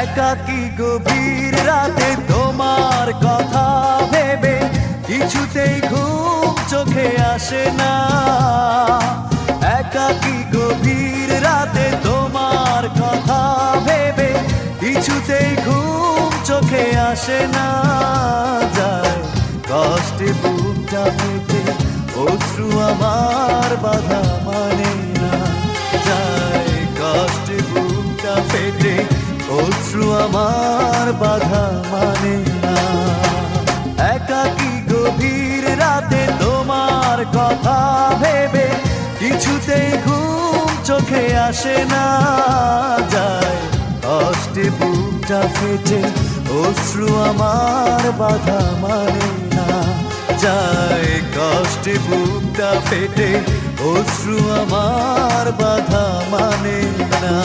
একাকী গভীর রাতে তোমার কথা ভেবে কিছুতেই ঘুম চোখে আসে না। একাকী গভীর রাতে তোমার কথা ভেবে কিছুতেই ঘুম চোখে আসে না। যায় কষ্টে বুকটা ফেটে অশ্রু আমার বাধা মানে না। যায় কষ্টে বুকটা ফেটে অশ্রু আমার বাধা মানে না। একাকী গভীর রাতে তোমার কথা ভেবে কিছুতেই ঘুম চোখে আসে না। যায় কষ্টে বুকটা ফেটে অশ্রু আমার বাধা মানে না। যায় কষ্টে বুকটা ফেটে অশ্রু আমার বাধা মানে না।